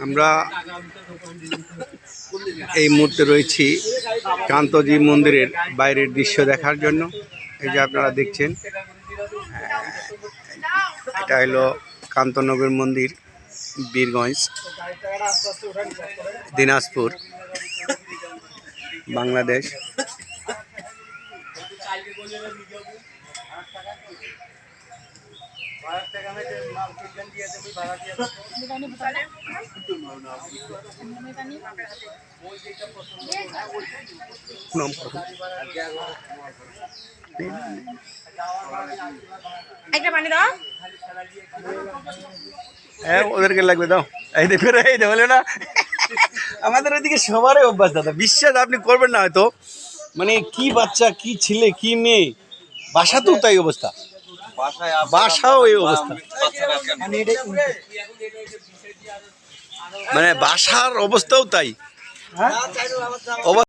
আমরা এই মুহূর্তে রয়েছি কান্তজি মন্দিরের বাইরের দৃশ্য দেখার জন্য। এই যে আপনারা দেখছেন, এটা হলো কান্তনগর মন্দির, বীরগঞ্জ, দিনাজপুর, বাংলাদেশ। ওদেরকে লাগবে দাও, এই দেখো এই বলে না, আমাদের ওইদিকে সবারই অভ্যাস দাদা, বিশ্বাস আপনি করবেন না হয়তো। মানে কি বাচ্চা, কি ছেলে, কি মেয়ে, বাসাতেও তাই অবস্থা, বাসাও এই অবস্থা। মানে বাসার অবস্থাও তাই।